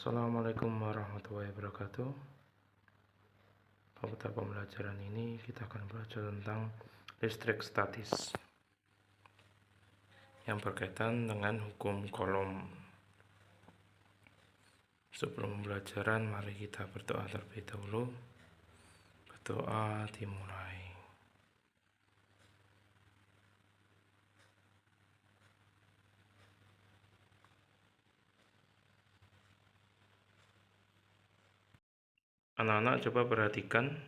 Assalamualaikum warahmatullahi wabarakatuh. Pada pembelajaran ini kita akan belajar tentang listrik statis yang berkaitan dengan hukum Coulomb. Sebelum pembelajaran, mari kita berdoa terlebih dahulu. Berdoa dimulai. Anak-anak coba perhatikan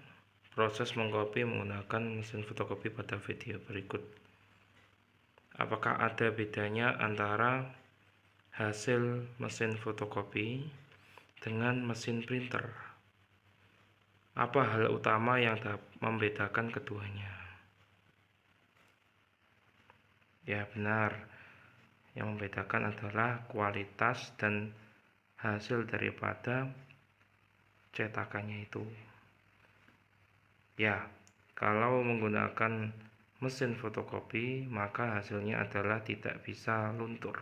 proses mengkopi menggunakan mesin fotokopi pada video berikut. Apakah ada bedanya antara hasil mesin fotokopi dengan mesin printer? Apa hal utama yang membedakan keduanya? Ya benar, yang membedakan adalah kualitas dan hasil daripada cetakannya itu. Ya, kalau menggunakan mesin fotokopi maka hasilnya adalah tidak bisa luntur.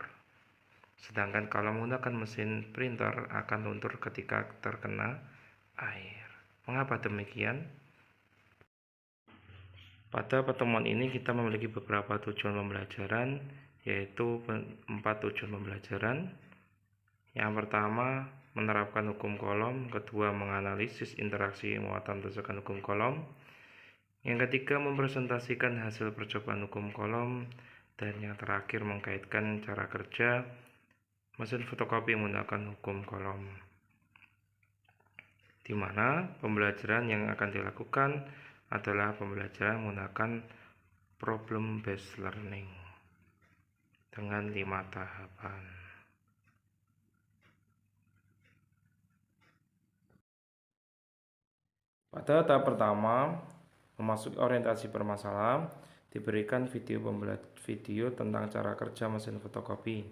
Sedangkan kalau menggunakan mesin printer akan luntur ketika terkena air. Mengapa demikian? Pada pertemuan ini kita memiliki beberapa tujuan pembelajaran, yaitu 4 tujuan pembelajaran. Yang pertama, menerapkan hukum Coulomb. Kedua, menganalisis interaksi muatan berdasarkan hukum Coulomb. Yang ketiga, mempresentasikan hasil percobaan hukum Coulomb. Dan yang terakhir, mengkaitkan cara kerja mesin fotokopi menggunakan hukum Coulomb, di mana pembelajaran yang akan dilakukan adalah pembelajaran menggunakan problem based learning dengan 5 tahapan. Pada tahap pertama, memasuki orientasi permasalahan, diberikan video tentang cara kerja mesin fotokopi.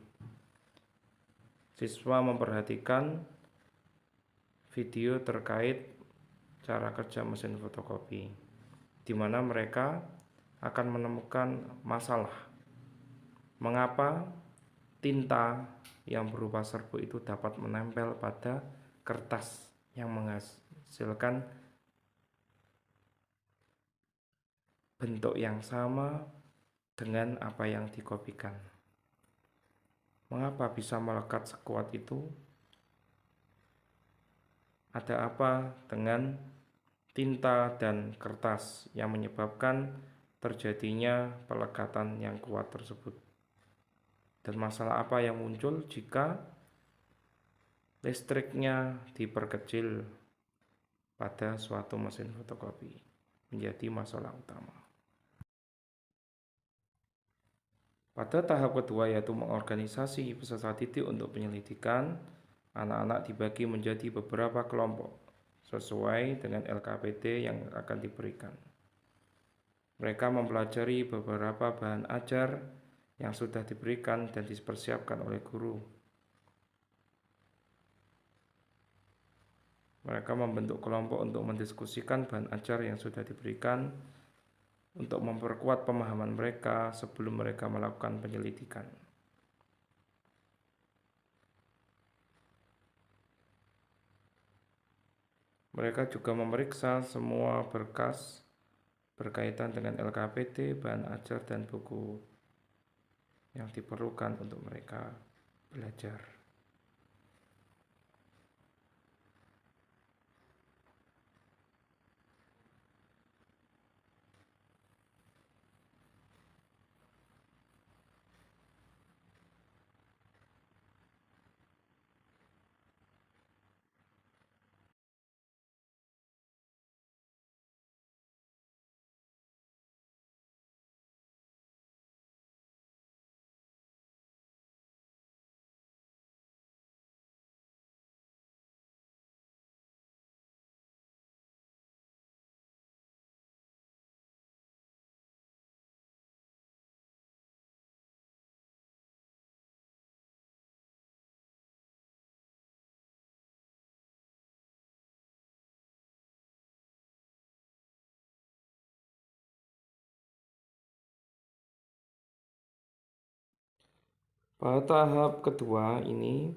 Siswa memperhatikan video terkait cara kerja mesin fotokopi, di mana mereka akan menemukan masalah. Mengapa tinta yang berupa serbuk itu dapat menempel pada kertas yang menghasilkan bentuk yang sama dengan apa yang dikopikan. Mengapa bisa melekat sekuat itu? Ada apa dengan tinta dan kertas yang menyebabkan terjadinya pelekatan yang kuat tersebut? Dan masalah apa yang muncul jika listriknya diperkecil pada suatu mesin fotokopi? Menjadi masalah utama. Pada tahap kedua, yaitu mengorganisasi peserta didik untuk penyelidikan, anak-anak dibagi menjadi beberapa kelompok sesuai dengan LKPD yang akan diberikan. Mereka mempelajari beberapa bahan ajar yang sudah diberikan dan dipersiapkan oleh guru. Mereka membentuk kelompok untuk mendiskusikan bahan ajar yang sudah diberikan untuk memperkuat pemahaman mereka sebelum mereka melakukan penyelidikan. Mereka juga memeriksa semua berkas berkaitan dengan LKPD, bahan ajar, dan buku yang diperlukan untuk mereka belajar. Pada tahap kedua ini,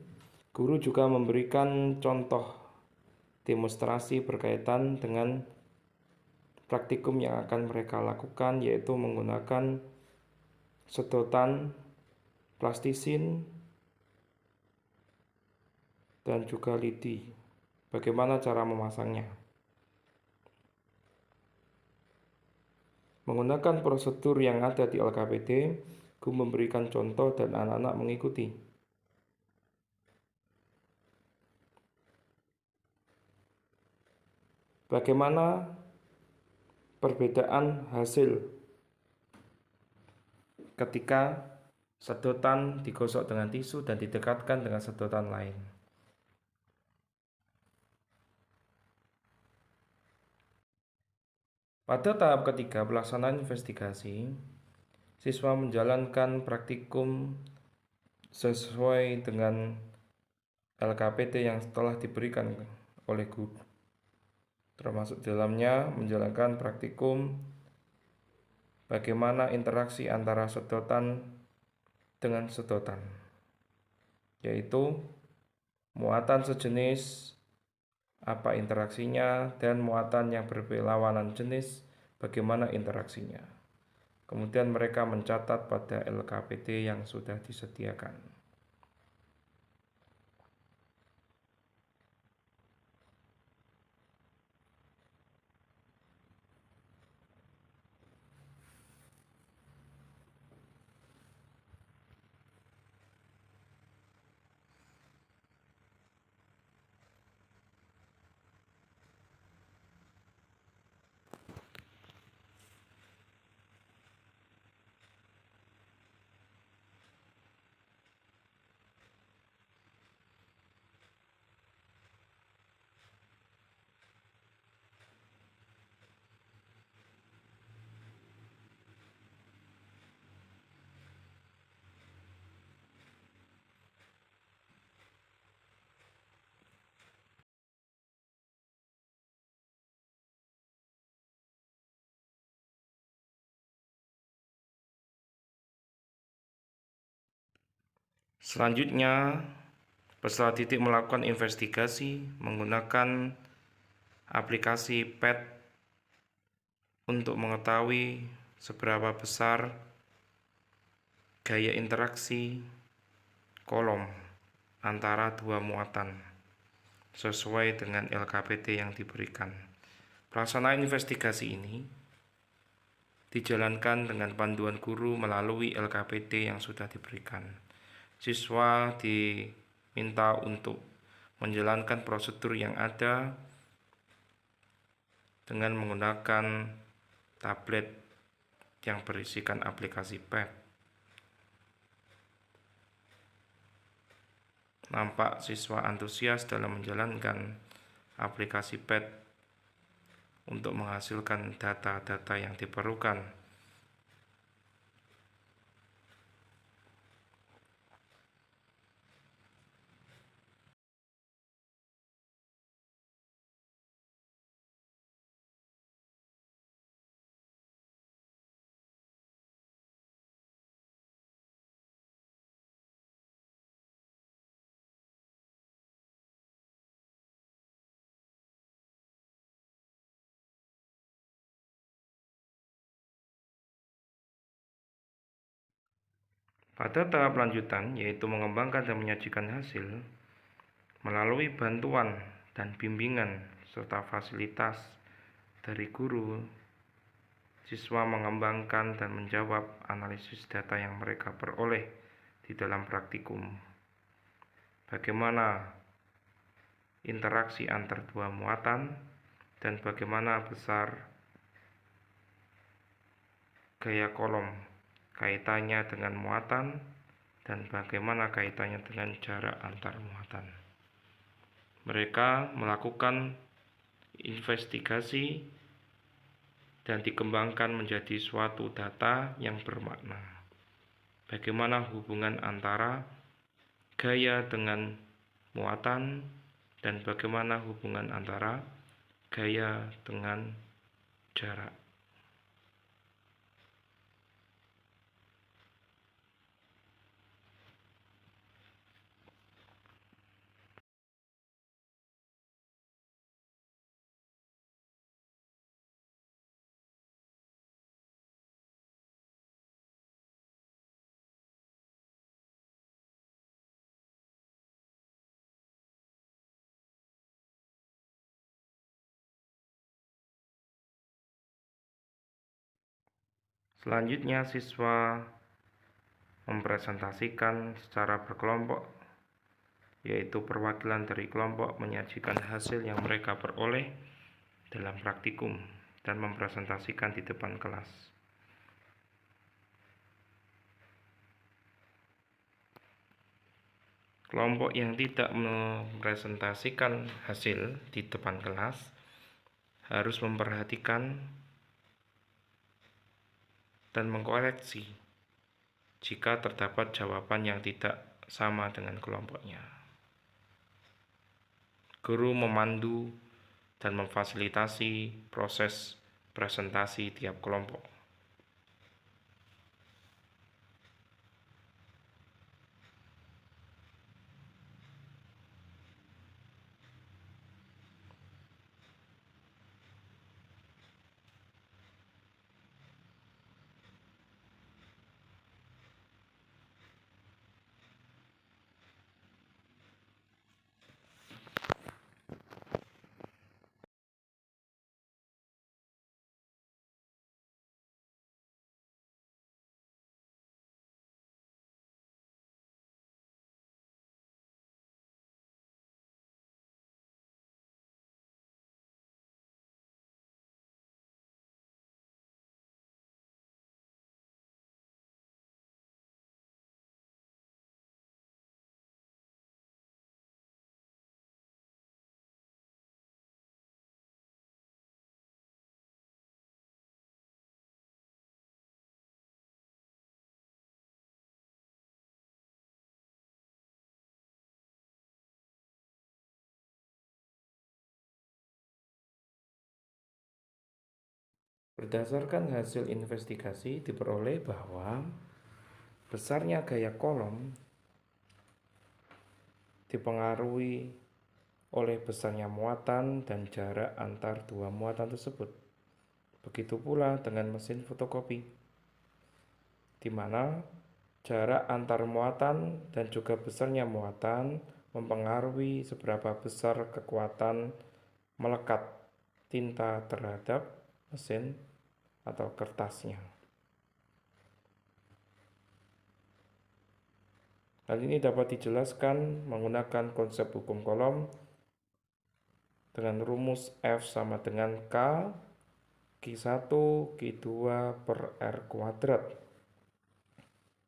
Guru juga memberikan contoh demonstrasi berkaitan dengan praktikum yang akan mereka lakukan, yaitu menggunakan sedotan plastisin dan juga lidi. Bagaimana cara memasangnya? Menggunakan prosedur yang ada di LKPD, guru memberikan contoh dan anak-anak mengikuti. Bagaimana perbedaan hasil ketika sedotan digosok dengan tisu dan didekatkan dengan sedotan lain? Pada tahap ketiga pelaksanaan investigasi, siswa menjalankan praktikum sesuai dengan LKPD yang telah diberikan oleh guru, termasuk dalamnya menjalankan praktikum bagaimana interaksi antara sedotan dengan sedotan, yaitu muatan sejenis, apa interaksinya, dan muatan yang berlawanan jenis, bagaimana interaksinya. Kemudian mereka mencatat pada LKPD yang sudah disediakan. Selanjutnya, peserta didik melakukan investigasi menggunakan aplikasi PET untuk mengetahui seberapa besar gaya interaksi kolom antara dua muatan sesuai dengan LKPD yang diberikan. Pelaksanaan investigasi ini dijalankan dengan panduan guru melalui LKPD yang sudah diberikan. Siswa diminta untuk menjalankan prosedur yang ada dengan menggunakan tablet yang berisikan aplikasi PET. Nampak siswa antusias dalam menjalankan aplikasi PET untuk menghasilkan data-data yang diperlukan. Pada tahap lanjutan, yaitu mengembangkan dan menyajikan hasil, melalui bantuan dan bimbingan serta fasilitas dari guru, siswa mengembangkan dan menjawab analisis data yang mereka peroleh di dalam praktikum. Bagaimana interaksi antar dua muatan dan bagaimana besar gaya kolom kaitannya dengan muatan dan bagaimana kaitannya dengan jarak antar muatan. Mereka melakukan investigasi dan dikembangkan menjadi suatu data yang bermakna. Bagaimana hubungan antara gaya dengan muatan dan bagaimana hubungan antara gaya dengan jarak. Selanjutnya siswa mempresentasikan secara berkelompok, yaitu perwakilan dari kelompok menyajikan hasil yang mereka peroleh dalam praktikum dan mempresentasikan di depan kelas. Kelompok yang tidak mempresentasikan hasil di depan kelas harus memperhatikan dan mengkoreksi jika terdapat jawaban yang tidak sama dengan kelompoknya. Guru memandu dan memfasilitasi proses presentasi tiap kelompok. Berdasarkan hasil investigasi diperoleh bahwa besarnya gaya kolom dipengaruhi oleh besarnya muatan dan jarak antar dua muatan tersebut. Begitu pula dengan mesin fotokopi, di mana jarak antar muatan dan juga besarnya muatan mempengaruhi seberapa besar kekuatan melekat tinta terhadap mesin atau kertasnya. Hal ini dapat dijelaskan menggunakan konsep hukum kolom dengan rumus F sama dengan K Q1 Q2 per R kuadrat,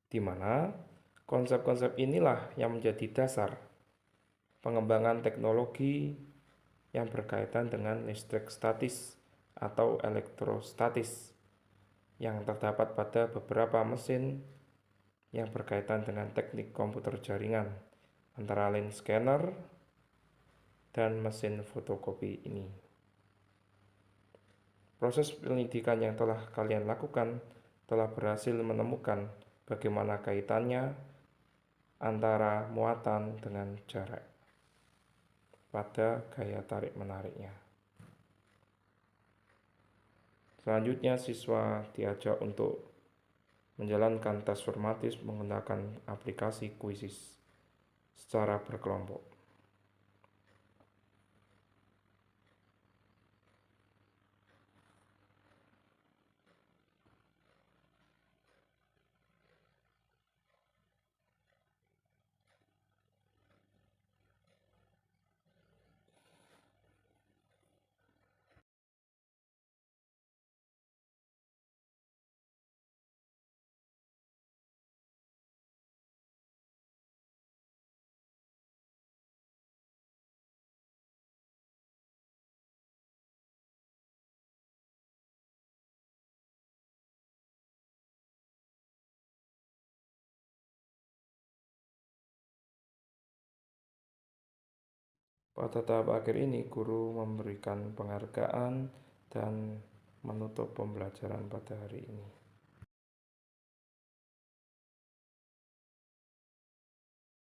di mana konsep-konsep inilah yang menjadi dasar pengembangan teknologi yang berkaitan dengan listrik statis atau elektrostatis yang terdapat pada beberapa mesin yang berkaitan dengan teknik komputer jaringan, antara lain scanner dan mesin fotokopi ini. Proses penyelidikan yang telah kalian lakukan telah berhasil menemukan bagaimana kaitannya antara muatan dengan jarak pada gaya tarik-menariknya. Selanjutnya siswa diajak untuk menjalankan tes formatif menggunakan aplikasi Quizzes secara berkelompok. Pada tahap akhir ini, guru memberikan penghargaan dan menutup pembelajaran pada hari ini.